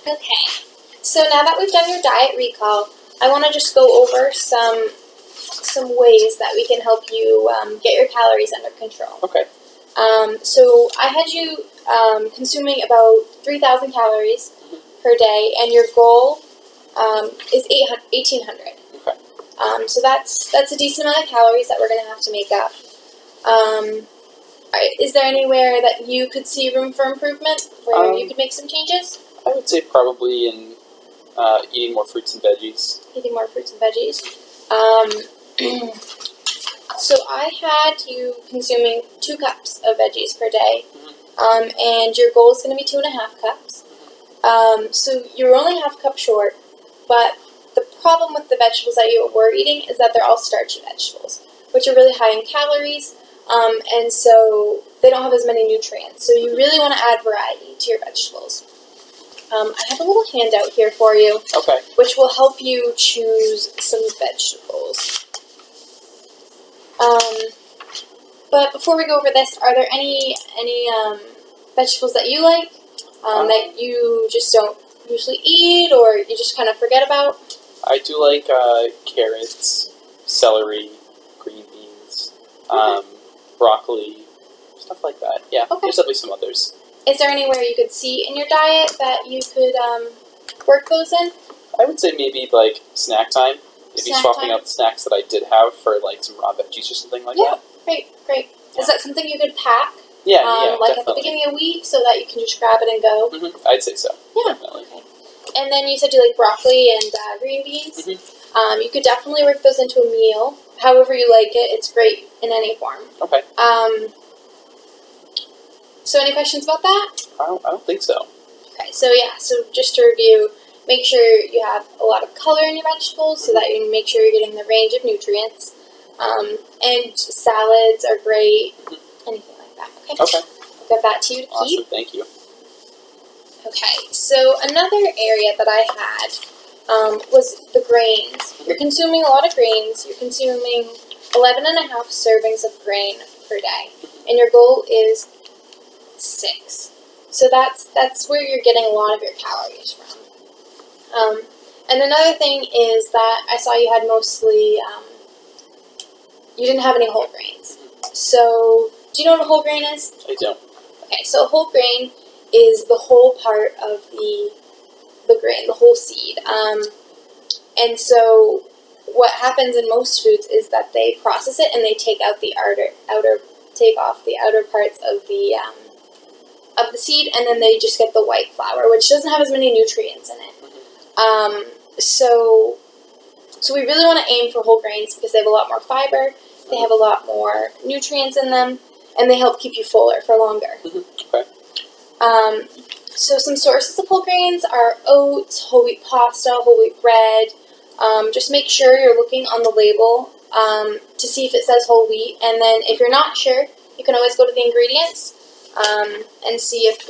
Okay, so now that we've done your diet recall, I want to just go over some ways that we can help you get your calories under control. Okay. So I had you consuming about 3,000 calories per day, and your goal is 1,800. Okay. So that's a decent amount of calories that we're going to have to make up. Is there anywhere that you could see room for improvement where you could make some changes? I would say probably in eating more fruits and veggies. Eating more fruits and veggies. So I had you consuming 2 cups of veggies per day, and your goal is going to be 2.5 cups. So you're only half a cup short, but the problem with the vegetables that you were eating is that they're all starchy vegetables, which are really high in calories, and so they don't have as many nutrients. So you really want to add variety to your vegetables. I have a little handout here for you, Okay. which will help you choose some vegetables. But before we go over this, are there any vegetables that you like that you just don't usually eat, or you just kind of forget about? I do like carrots, celery, green beans, broccoli, stuff like that. Yeah, Okay. there's definitely some others. Is there anywhere you could see in your diet that you could work those in? I would say maybe like snack time. Maybe Snack swapping time? out the snacks that I did have for like some raw veggies or something like that. Great. Is that something you could pack? Yeah, like definitely. at the beginning of the week so that you can just grab it and go? I'd say so. Yeah. Definitely. Okay. And then you said you like broccoli and green beans. You could definitely work those into a meal. However you like it, it's great in any form. Okay. So any questions about that? I don't think so. Okay, so just to review, make sure you have a lot of color in your vegetables so that you make sure you're getting the range of nutrients. And salads are great. Anything like that. Okay. I'll get that to you to keep. Awesome, thank you. Okay, so another area that I had was the grains. You're consuming a lot of grains. You're consuming 11.5 servings of grain per day, and your goal is 6. So that's where you're getting a lot of your calories from. And another thing is that I saw you had mostly, you didn't have any whole grains. So do you know what a whole grain is? I don't. Okay, so a whole grain is the whole part of the grain, the whole seed. And so what happens in most foods is that they process it and they take out the take off the outer parts of the seed, and then they just get the white flour, which doesn't have as many nutrients in it. So we really want to aim for whole grains because they have a lot more fiber, they have a lot more nutrients in them, and they help keep you fuller for longer. Okay. So some sources of whole grains are oats, whole wheat pasta, whole wheat bread. Just make sure you're looking on the label to see if it says whole wheat, and then if you're not sure, you can always go to the ingredients and see if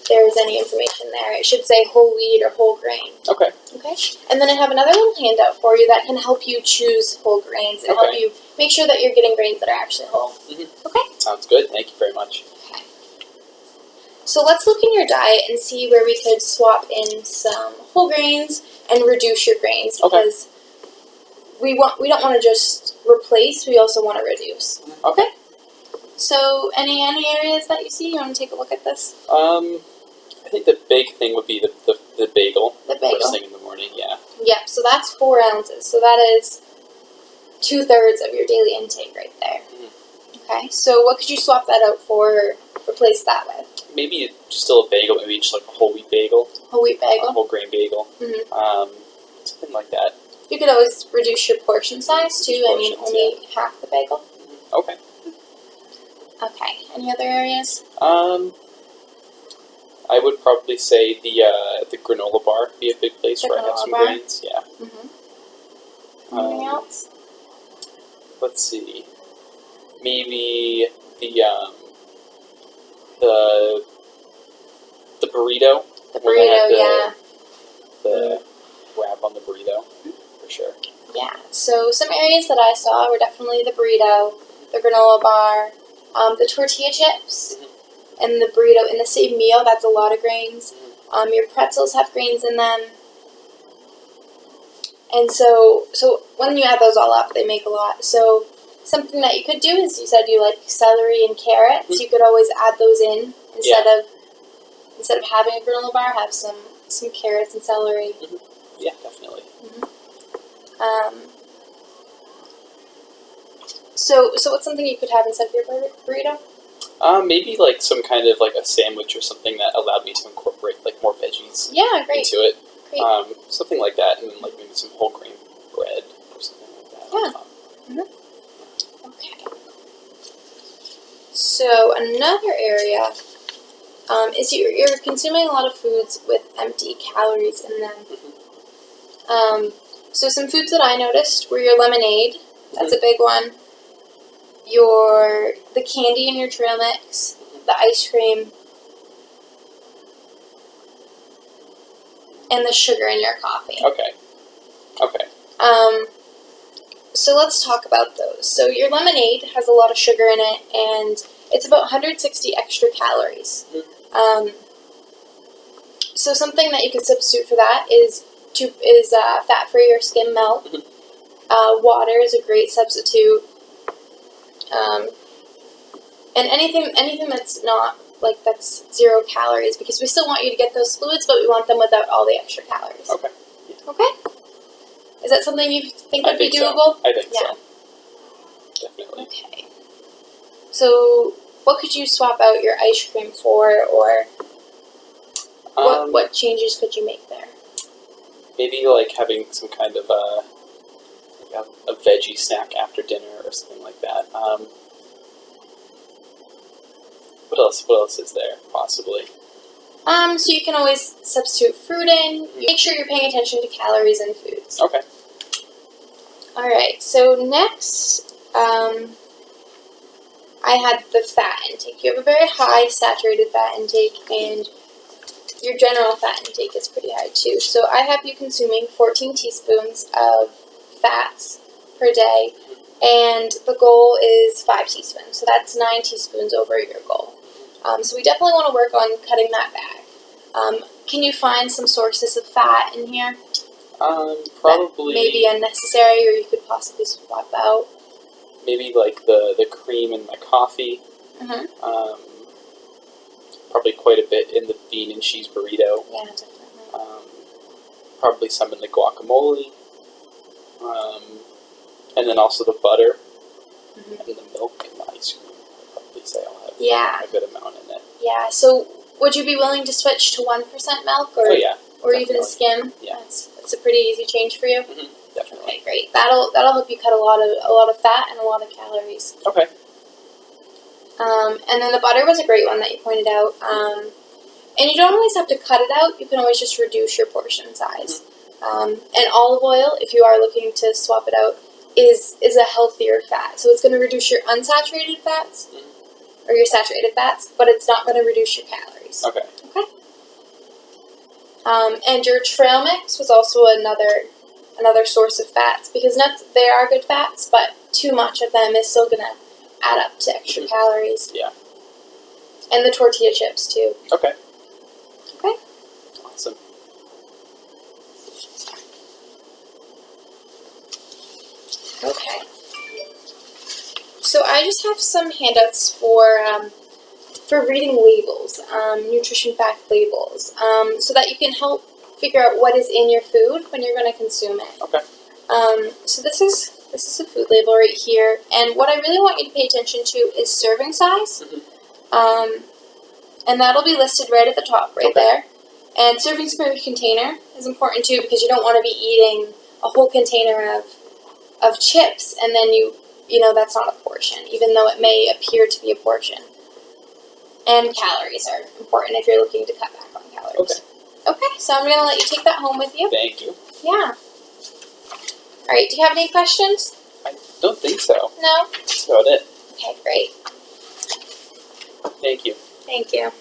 there's any information there. It should say whole wheat or whole grain. Okay. Okay. And then I have another little handout for you that can help you choose whole grains and help you make sure that you're getting grains that are actually whole. Okay? Sounds good. Thank you very much. Okay. So let's look in your diet and see where we could swap in some whole grains and reduce your grains, because we don't want to just replace, we also want to reduce. Okay? So any areas that you see, you want to take a look at this? I think the big thing would be the bagel. The bagel. First thing in the morning, yeah. Yep, so that's 4 ounces. So that is 2/3 of your daily intake right there. Okay, so what could you swap that out for, or replace that with? Maybe still a bagel, maybe just like a whole wheat bagel. Whole wheat bagel? A whole grain bagel. Something like that. You could always reduce your portion size too. Only half the bagel. Okay. Okay, any other areas? I would probably say the granola bar would be a big place where I have some grains. Yeah. Anything else? Let's see. Maybe the burrito. The burrito, yeah. The wrap on the burrito, for sure. Yeah. So some areas that I saw were definitely the burrito, the granola bar, the tortilla chips, and the burrito in the same meal. That's a lot of grains. Your pretzels have grains in them. And so when you add those all up, they make a lot. So something that you could do is, you said you like celery and carrots. Mm-hmm. You could always add those in instead Yeah. of having a granola bar. Have some carrots and celery. Mm-hmm. Yeah, definitely. So what's something you could have instead of your burrito? Maybe like some kind of like a sandwich or something that allowed me to incorporate like more veggies Yeah, great. into it. Great. Something like that, and then like maybe some whole grain bread or something like that. Yeah. On top. Okay. So another area is you're consuming a lot of foods with empty calories in them. So some foods that I noticed were your lemonade. That's a big one. The candy in your trail mix, the ice cream, and the sugar in your coffee. Okay. So let's talk about those. So your lemonade has a lot of sugar in it, and it's about 160 extra calories. So something that you could substitute for that is fat-free or skim milk. Water is a great substitute. And anything that's not that's 0 calories, because we still want you to get those fluids, but we want them without all the extra calories. Okay. Okay? Is that something you think would be so. doable? I think Yeah. so. Definitely. Okay. So what could you swap out your ice cream for, or what changes could you make there? Maybe like having some kind of a veggie snack after dinner or something like that. What else is there possibly? So you can always substitute fruit in. Make sure you're paying attention to calories in foods. Okay. Alright, so next, I had the fat intake. You have a very high saturated fat intake, and your general fat intake is pretty high too. So I have you consuming 14 teaspoons of fats per day, and the goal is 5 teaspoons. So that's 9 teaspoons over your goal. So we definitely want to work on cutting that back. Can you find some sources of fat in here? Probably. That may be unnecessary, or you could possibly swap out. Maybe like the cream in my coffee. Probably quite a bit in the bean and cheese burrito. Yeah, definitely. Probably some in the guacamole. And then also the butter and the milk and the ice cream. I'd probably say I'll have a good amount in it. Yeah, so would you be willing to switch to 1% milk, or or even skim? Yeah. That's a pretty easy change for you. Definitely. Okay, great. That'll help you cut a lot of fat and a lot of calories. Okay. And then the butter was a great one that you pointed out. And you don't always have to cut it out. You can always just reduce your portion size. And olive oil, if you are looking to swap it out, is a healthier fat. So it's going to reduce your unsaturated fats, or your saturated fats, but it's not going to reduce your calories. Okay. And your trail mix was also another source of fats, because nuts, they are good fats, but too much of them is still going to add up to extra calories. Yeah. And the tortilla chips too. Okay. Okay. Awesome. Okay. So I just have some handouts for reading labels, nutrition fact labels, so that you can help figure out what is in your food when you're going to consume it. Okay. So this is a food label right here, and what I really want you to pay attention to is serving size, and that'll be listed right at the top, right there. And servings per container is important too, because you don't want to be eating a whole container of chips, and then you know that's not a portion, even though it may appear to be a portion. And calories are important if you're looking to cut back on calories. Okay, so I'm going to let you take that home with you. Thank you. Yeah. Alright, do you have any questions? I don't think so. No? That's about it. Okay, great. Thank you. Thank you.